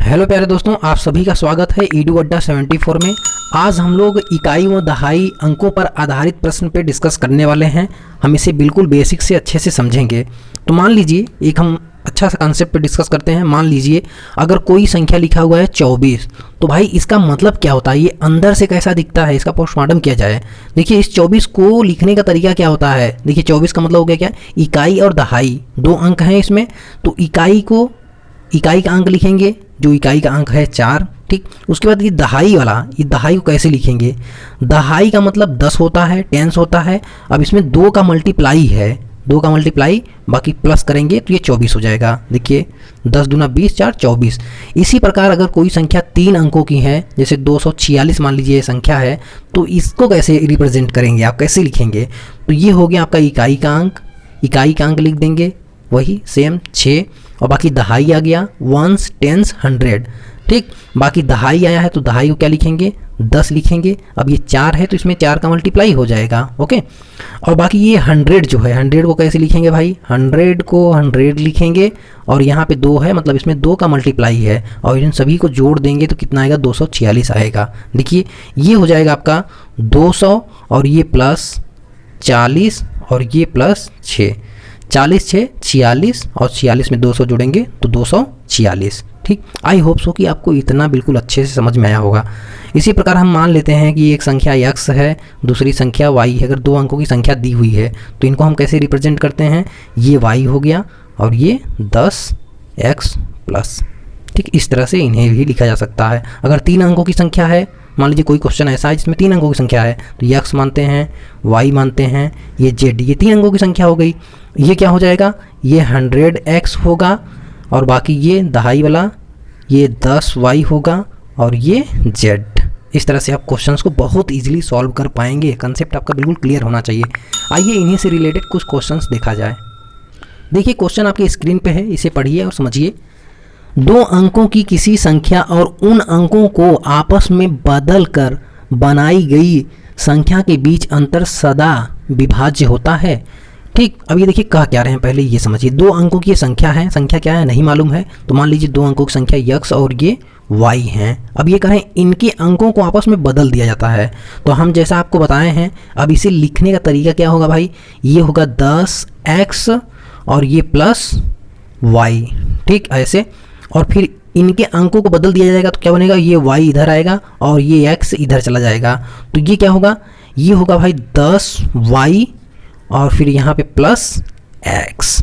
Hello प्यारे दोस्तों, आप सभी का स्वागत है ईडू अड्डा 74 में। आज हम लोग इकाई व दहाई अंकों पर आधारित प्रश्न पे डिस्कस करने वाले हैं। हम इसे बिल्कुल बेसिक से अच्छे से समझेंगे। तो मान लीजिए एक हम अच्छा सा कॉन्सेप्ट पे डिस्कस करते हैं। मान लीजिए अगर कोई संख्या लिखा हुआ है 24, तो भाई इसका मतलब क्या होता है, ये अंदर से कैसा दिखता है, इसका पोस्टमार्टम किया जाए। देखिए इस 24 को लिखने का तरीका क्या होता है। देखिए 24 का मतलब हो गया क्या, इकाई और दहाई, दो अंक हैं इसमें। तो इकाई का अंक लिखेंगे, जो इकाई का अंक है 4, ठीक। उसके बाद ये दहाई वाला, ये दहाई को कैसे लिखेंगे। दहाई का मतलब 10 होता है, 10 होता है। अब इसमें 2 का मल्टीप्लाई है, 2 का मल्टीप्लाई बाकी प्लस करेंगे तो ये 24 हो जाएगा। देखिए 10 दूना 20, 4 24। इसी प्रकार अगर कोई संख्या 3 अंकों की है, जैसे 246 मान लीजिए ये संख्या है, तो इसको कैसे रिप्रेजेंट करेंगे, आप कैसे लिखेंगे। तो ये हो गया आपका इकाई का अंक, इकाई का अंक लिख देंगे वही सेम 6, और बाकी दहाई आ गया 1s, 10s, 100, ठीक। बाकी दहाई आया है तो दहाई को क्या लिखेंगे, 10 लिखेंगे। अब ये 4 है तो इसमें 4 का मल्टीप्लाई हो जाएगा, ओके। और बाकी ये 100 जो है, 100 को कैसे लिखेंगे भाई, 100 को 100 लिखेंगे, और यहाँ पे 2 है मतलब इसमें 2 का मल्टीप्लाई है, और इन सभी को जोड़ देंगे तो कितना आएगा, 246 आएगा। देखिए ये हो जाएगा आपका 200, और ये प्लस 40, और ये प्लस 6, 40 6 46, और 46 में 200 जोड़ेंगे तो 246, ठीक। आई होप सो कि आपको इतना बिल्कुल अच्छे से समझ में आया होगा। इसी प्रकार हम मान लेते हैं कि एक संख्या x है, दूसरी संख्या y है। अगर 2 अंकों की संख्या दी हुई है तो इनको हम कैसे रिप्रेजेंट करते हैं, ये y हो गया और ये 10x प्लस, ठीक। इस तरह से इन्हें भी लिखा जा सकता है। अगर 3 अंकों की संख्या है, मान लीजिए कोई क्वेश्चन ऐसा है जिसमें 3 अंकों की संख्या है, तो ये x मानते हैं, y मानते हैं, ये z, ये 3 अंकों की संख्या हो गई। ये क्या हो जाएगा, ये 100x होगा, और बाकी ये दहाई वाला ये 10y होगा, और ये z। इस तरह से आप क्वेश्चंस को बहुत इजीली सॉल्व कर पाएंगे। कंसेप्ट आपका बिल्कुल क्लियर होना चाहिए। आइए इन्हीं से रिलेटेड कुछ क्वेश्चंस देखा जाए। देखिए क्वेश्चन आपके स्क्रीन पे है, इसे पढ़िए और समझिए। 2 अंकों की किसी संख्या और उन अंकों को आपस में बदल कर बनाई गई संख्या के बीच अंतर सदा विभाज्य होता है, ठीक। अब ये देखिए कह क्या रहे हैं, पहले ये समझिए। 2 अंकों की ये संख्या है, संख्या क्या है नहीं मालूम है, तो मान लीजिए 2 अंकों की संख्या x और ये y हैं। अब ये कहें इनके अंकों को आपस में बदल दिया जाता है, तो हम जैसा आपको बताए हैं, अब इसे लिखने का तरीका क्या होगा भाई, ये होगा 10x और ये प्लस y, ठीक ऐसे। और फिर इनके अंकों को बदल दिया जाएगा तो क्या बनेगा, ये y इधर आएगा और ये x इधर चला जाएगा, तो ये क्या होगा, ये होगा भाई 10y और फिर यहाँ पे प्लस x,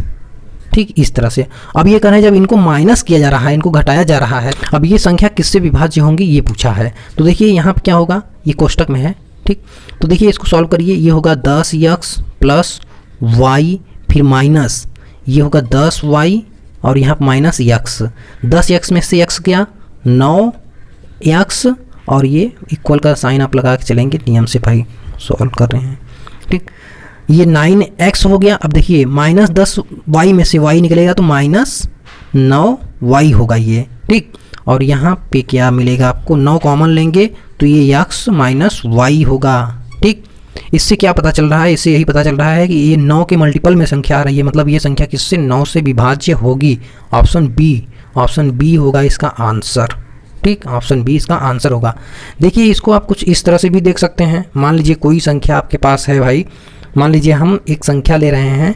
ठीक। इस तरह से अब ये कह रहे हैं जब इनको माइनस किया जा रहा है, इनको घटाया जा रहा है, अब ये संख्या किससे विभाज्य होंगी ये पूछा है। तो देखिए यहाँ पे क्या होगा, ये कोष्टक में है, ठीक। तो देखिए इसको सॉल्व करिए। ये होगा 10x प्लस y, फिर माइनस ये होगा 10y और यहाँ पर माइनस x। 10x में से x गया 9x, और ये इक्वल का साइन आप लगा के चलेंगे, नियम से भाई सॉल्व कर रहे हैं, ठीक। ये 9x हो गया। अब देखिए माइनस 10y में से y निकलेगा तो माइनस 9y होगा ये, ठीक। और यहाँ पे क्या मिलेगा आपको, 9 कॉमन लेंगे तो ये x माइनस y होगा, ठीक। इससे क्या पता चल रहा है, इससे यही पता चल रहा है कि ये 9 के मल्टीपल में संख्या आ रही है, मतलब ये संख्या किससे 9 से विभाज्य होगी। ऑप्शन बी होगा इसका आंसर, ठीक। ऑप्शन बी इसका आंसर होगा। देखिए इसको आप कुछ इस तरह से भी देख सकते हैं। मान लीजिए कोई संख्या आपके पास है भाई, मान लीजिए हम एक संख्या ले रहे हैं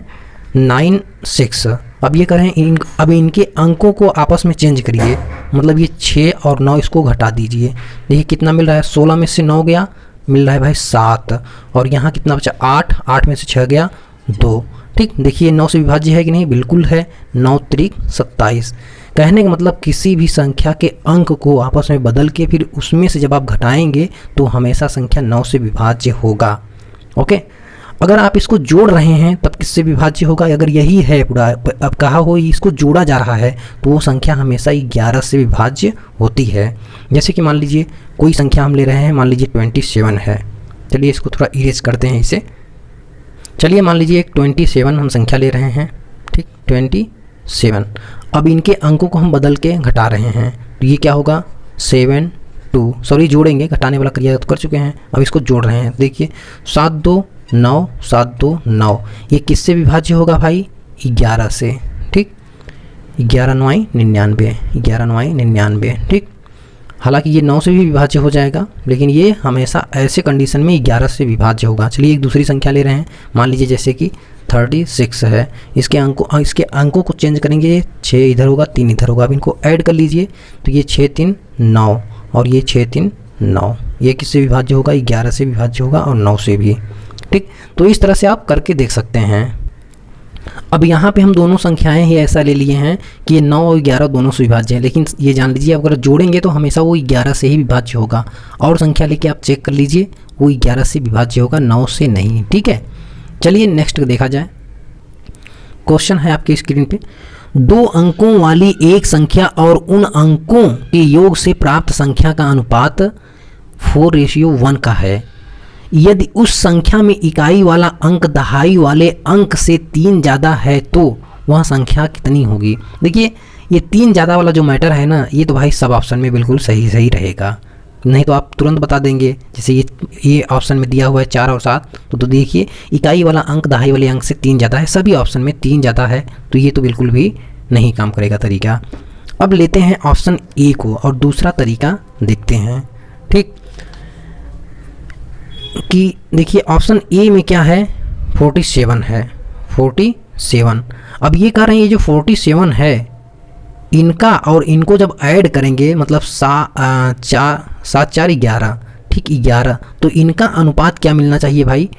96। अब ये करें अब इनके अंकों को आपस में चेंज करिए, मतलब ये 6 और 9 इसको घटा दीजिए। देखिए कितना मिल रहा है, 16 में से 9 गया, मिल रहा है भाई 7, और यहाँ कितना बचा 8, 8 में से 6 गया 2, ठीक। देखिए 9 से विभाज्य है कि नहीं, बिल्कुल है, 9 त्रिक 27। कहने का मतलब किसी भी संख्या के अंक को आपस में बदल के फिर उसमें से जब आप घटाएंगे तो हमेशा संख्या 9 से विभाज्य होगा, ओके। अगर आप इसको जोड़ रहे हैं तब किससे विभाज्य होगा, अगर यही है पूरा, अब कहा हो इसको जोड़ा जा रहा है तो वो संख्या हमेशा 11 से विभाज्य होती है। जैसे कि मान लीजिए कोई संख्या हम ले रहे हैं, मान लीजिए 27 है। चलिए इसको थोड़ा इरेज करते हैं इसे। चलिए मान लीजिए एक 27 हम संख्या ले रहे हैं, ठीक, 27। अब इनके अंकों को हम बदल के घटा रहे हैं, तो ये क्या होगा 7 2, सॉरी जोड़ेंगे, घटाने वाला क्रिया तो कर चुके हैं, अब इसको जोड़ रहे हैं। देखिए 7 2 9, 7 2 9, ये किससे विभाज्य होगा भाई 11 से, ठीक। 11 9 99, 11 9 99, ठीक। हालांकि ये 9 से भी विभाज्य हो जाएगा, लेकिन ये हमेशा ऐसे कंडीशन में 11 से विभाज्य होगा। चलिए एक दूसरी संख्या ले रहे हैं, मान लीजिए जैसे कि 36 है, इसके अंकों को चेंज करेंगे, 6 इधर होगा 3 इधर होगा। अब इनको ऐड कर लीजिए तो ये 6 3 9 और ये 6 3 9, ये किससे विभाज्य होगा? 11 से विभाज्य होगा और 9 से भी, ठीक। तो इस तरह से आप करके देख सकते हैं। अब यहाँ पे हम दोनों संख्याएं ही ऐसा ले लिए हैं कि ये 9 और 11 दोनों से विभाज्य है, लेकिन ये जान लीजिए अगर जोड़ेंगे तो हमेशा वो 11 से ही विभाज्य होगा। और संख्या लेके आप चेक कर लीजिए, वो 11 से विभाज्य होगा, 9 से नहीं, ठीक है। चलिए नेक्स्ट देखा जाए। क्वेश्चन है आपकी स्क्रीन पे, 2 अंकों वाली एक संख्या और उन अंकों के योग से प्राप्त संख्या का अनुपात 4:1 का है। यदि उस संख्या में इकाई वाला अंक दहाई वाले अंक से 3 ज़्यादा है तो वह संख्या कितनी होगी? देखिए ये 3 ज़्यादा वाला जो मैटर है ना, ये तो भाई सब ऑप्शन में बिल्कुल सही रहेगा, नहीं तो आप तुरंत बता देंगे। जैसे ये ऑप्शन में दिया हुआ है 4 और 7, तो देखिए इकाई वाला अंक दहाई वाले अंक से 3 ज़्यादा है, सभी ऑप्शन में 3 ज़्यादा है, तो ये तो बिल्कुल भी नहीं काम करेगा तरीका। अब लेते हैं ऑप्शन ए को और दूसरा तरीका देखते हैं, ठीक। कि देखिए ऑप्शन ए में क्या है, 47 है, 47। अब ये कह रहे हैं ये जो 47 है इनका और इनको जब ऐड करेंगे मतलब 7 4 11, ठीक 11, तो इनका अनुपात क्या मिलना चाहिए भाई?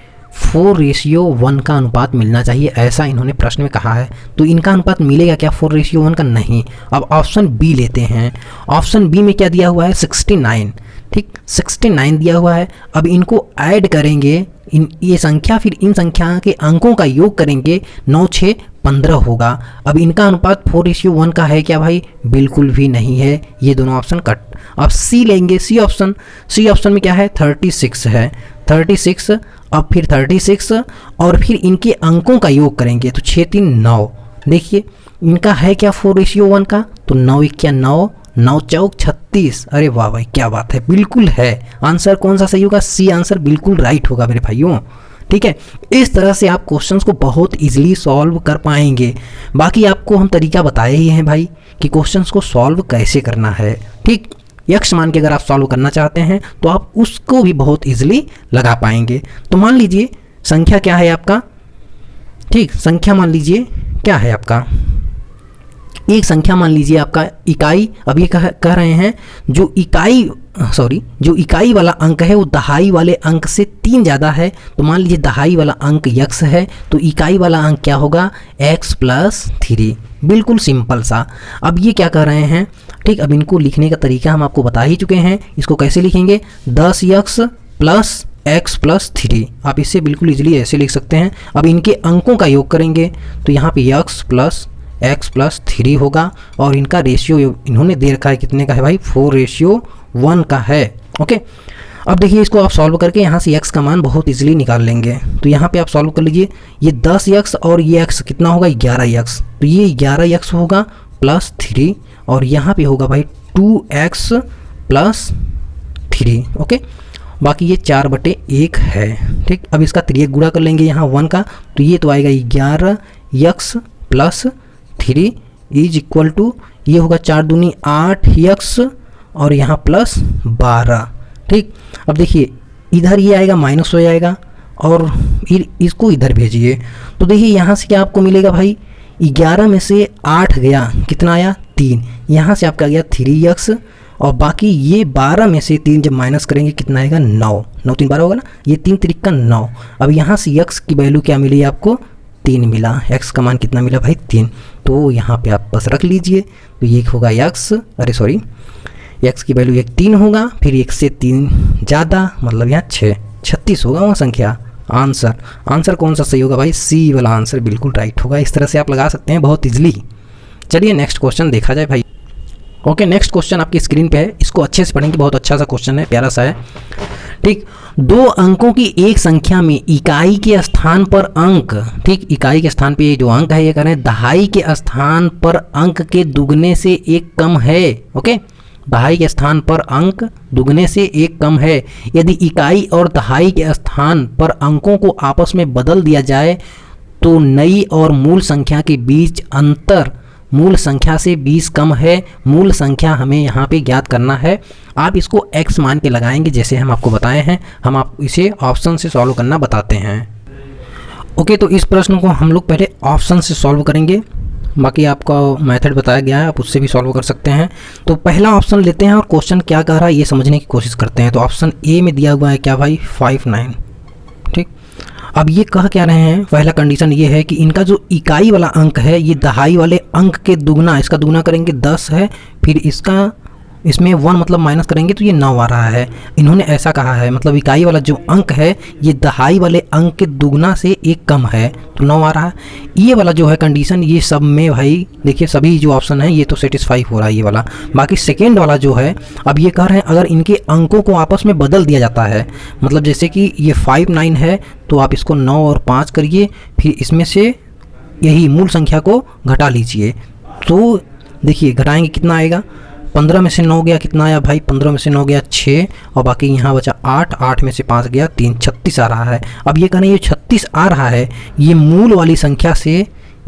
4:1 का अनुपात मिलना चाहिए, ऐसा इन्होंने प्रश्न में कहा है। तो इनका अनुपात मिलेगा क्या 4:1 का? नहीं। अब ऑप्शन बी लेते हैं। ऑप्शन बी में क्या दिया हुआ है? 69, ठीक 69 दिया हुआ है। अब इनको ऐड करेंगे, ये संख्या फिर इन संख्या के अंकों का योग करेंगे, 9 6 15 होगा। अब इनका अनुपात 4:1 का है क्या भाई? बिल्कुल भी नहीं है, ये दोनों ऑप्शन कट। अब सी लेंगे, सी ऑप्शन में क्या है? 36 है, 36। अब फिर 36 और फिर इनके अंकों का योग करेंगे तो 6 3 9। देखिए इनका है क्या 4:1 का? तो 9 1 क्या 9, 9 चौक 36। अरे वाह भाई क्या बात है, बिल्कुल है। आंसर कौन सा सही होगा? सी आंसर बिल्कुल राइट होगा मेरे भाइयों, ठीक है। इस तरह से आप क्वेश्चंस को बहुत इजीली सॉल्व कर पाएंगे। बाकी आपको हम तरीका बताए ही हैं भाई कि क्वेश्चंस को सॉल्व कैसे करना है, ठीक। यक्ष मान के अगर आप सॉल्व करना चाहते हैं तो आप उसको भी बहुत इजीली लगा पाएंगे। तो मान लीजिए संख्या क्या है आपका, ठीक, संख्या मान लीजिए क्या है आपका, एक संख्या मान लीजिए आपका इकाई। अब ये कह रहे हैं जो इकाई वाला अंक है वो दहाई वाले अंक से 3 ज़्यादा है। तो मान लीजिए दहाई वाला अंक x है तो इकाई वाला अंक क्या होगा? x + 3, बिल्कुल सिंपल सा। अब ये क्या कह रहे हैं, ठीक। अब इनको लिखने का तरीका हम आपको बता ही चुके हैं। इसको कैसे लिखेंगे? 10x + x + 3, आप इससे बिल्कुल इजीली ऐसे लिख सकते हैं। अब इनके अंकों का योग करेंगे तो यहाँ पे x + 3 होगा और इनका रेशियो इन्होंने दे रखा है कितने का है भाई? 4:1 का है, ओके। अब देखिए इसको आप सॉल्व करके यहाँ से x का मान बहुत इजीली निकाल लेंगे। तो यहाँ पे आप सॉल्व कर लीजिए, ये 10x और ये x कितना होगा? 11x। तो ये 11x होगा +3 और यहाँ पे होगा भाई 2x + 3, ओके। बाकी ये 4/1 है, ठीक। अब इसका 3 गुणा कर लेंगे यहाँ 1 का, तो ये तो आएगा 11x + 3 = ये होगा 4 दूनी 8x और यहाँ +12, ठीक। अब देखिए इधर ये आएगा माइनस हो जाएगा और फिर इसको इधर भेजिए तो देखिए यहाँ से क्या आपको मिलेगा भाई? 11 में से 8 गया, कितना आया? 3। यहाँ से आपका गया 3x और बाकी ये 12 में से 3 जब माइनस करेंगे कितना आएगा? 9 9 3 12 होगा ना, ये 3 3 का 9। अब यहाँ से x की वैल्यू क्या मिली आपको? 3 मिला। x का मान कितना मिला भाई? 3। तो यहाँ पे आप बस रख लीजिए, तो ये होगा x की वैल्यू 3 होगा, फिर 1 से 3 ज़्यादा मतलब यहाँ 36 होगा वहाँ संख्या। आंसर कौन सा सही होगा भाई? सी वाला आंसर बिल्कुल राइट होगा। इस तरह से आप लगा सकते हैं बहुत इजीली। चलिए नेक्स्ट क्वेश्चन देखा जाए भाई। ओके, नेक्स्ट क्वेश्चन आपकी स्क्रीन पे है, इसको अच्छे से पढ़ेंगे, बहुत अच्छा सा क्वेश्चन है, प्यारा सा है, ठीक। 2 अंकों की एक संख्या में इकाई के स्थान पर अंक, ठीक, इकाई के स्थान पे ये जो अंक है ये कह रहे हैं दहाई के स्थान पर अंक के दुगने से 1 कम है, ओके। दहाई के स्थान पर अंक दुगने से 1 कम है। यदि इकाई और दहाई के स्थान पर अंकों को आपस में बदल दिया जाए तो नई और मूल संख्या के बीच अंतर मूल संख्या से 20 कम है, मूल संख्या हमें यहाँ पे ज्ञात करना है। आप इसको x मान के लगाएंगे जैसे हम आपको बताए हैं, हम आप इसे ऑप्शन से सॉल्व करना बताते हैं। ओके, तो इस प्रश्न को हम लोग पहले ऑप्शन से सॉल्व करेंगे, बाकी आपका मेथड बताया गया है, आप उससे भी सॉल्व कर सकते हैं। तो पहला ऑप्शन लेते हैं और क्वेश्चन क्या कह रहा है ये समझने की कोशिश करते हैं। तो ऑप्शन ए में दिया हुआ है क्या भाई, 5 9। ठीक, अब ये कह क्या रहे हैं, पहला कंडीशन ये है कि इनका जो इकाई वाला अंक है ये दहाई वाले अंक के दुगना, इसका दुगना करेंगे 10 है, फिर इसमें 1 मतलब माइनस करेंगे तो ये 9 आ रहा है। इन्होंने ऐसा कहा है, मतलब इकाई वाला जो अंक है ये दहाई वाले अंक के दुगना से 1 कम है तो 9 आ रहा है। ये वाला जो है कंडीशन, ये सब में भाई देखिए सभी जो ऑप्शन है ये तो सेटिस्फाई हो रहा है ये वाला। बाकी सेकेंड वाला जो है, अब ये कह रहे हैं अगर इनके अंकों को आपस में बदल दिया जाता है, मतलब जैसे कि ये 5 9 है तो आप इसको 9 और 5 करिए, फिर इसमें से यही मूल संख्या को घटा लीजिए। तो देखिए घटाएंगे कितना आएगा, 15 में से 9 गया कितना आया भाई, 15 में से 9 गया 6 और बाकी यहाँ बचा 8, 8 में से 5 गया 3, 36 आ रहा है। अब ये कहना ये 36 आ रहा है, ये मूल वाली संख्या से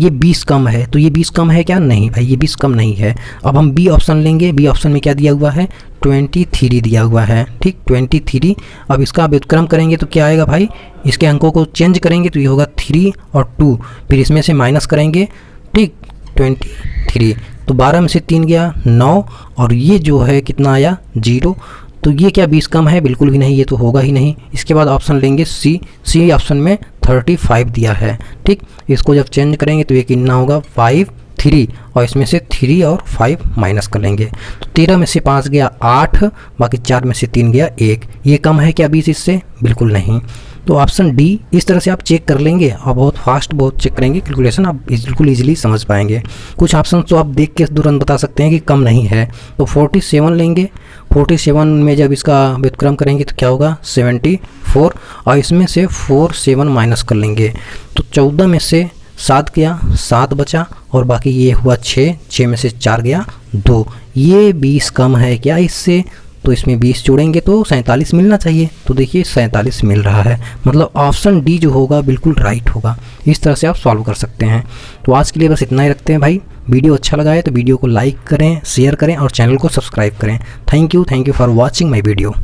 ये 20 कम है, तो ये 20 कम है क्या, नहीं भाई ये 20 कम नहीं है। अब हम बी ऑप्शन लेंगे, बी ऑप्शन में क्या दिया हुआ है, 23 दिया हुआ है। ठीक, 23। अब इसका व्युत्क्रम करेंगे तो क्या आएगा भाई, इसके अंकों को चेंज करेंगे तो ये होगा 3 और 2, फिर इसमें से माइनस करेंगे। ठीक, 23, तो 12 में से 3 गया 9 और ये जो है कितना आया 0। तो ये क्या 20 कम है, बिल्कुल भी नहीं, ये तो होगा ही नहीं। इसके बाद ऑप्शन लेंगे सी ऑप्शन में 35 दिया है। ठीक, इसको जब चेंज करेंगे तो ये कितना होगा 5 3 और इसमें से 3 और 5 माइनस कर लेंगे तो 13 में से 5 गया 8, बाकी 4 में से 3 गया 1। ये कम है क्या 20 इससे, बिल्कुल नहीं। तो ऑप्शन डी इस तरह से आप चेक कर लेंगे और बहुत फास्ट बहुत चेक करेंगे, कैलकुलेशन आप बिल्कुल ईजिली समझ पाएंगे। कुछ ऑप्शन तो आप देख के तुरंत बता सकते हैं कि कम नहीं है। तो 47 लेंगे, 47 में जब इसका व्युत्क्रम करेंगे तो क्या होगा 74 और इसमें से 4 7 माइनस कर लेंगे तो 14 में से 7 गया 7 बचा और बाकी ये हुआ 6 में से 4 गया 2। ये 20 कम है क्या इससे, तो इसमें 20 जोड़ेंगे तो 47 मिलना चाहिए। तो देखिए 47 मिल रहा है, मतलब ऑप्शन डी जो होगा बिल्कुल राइट होगा। इस तरह से आप सॉल्व कर सकते हैं। तो आज के लिए बस इतना ही रखते हैं भाई। वीडियो अच्छा लगा है तो वीडियो को लाइक करें, शेयर करें और चैनल को सब्सक्राइब करें। Thank you for watching my video.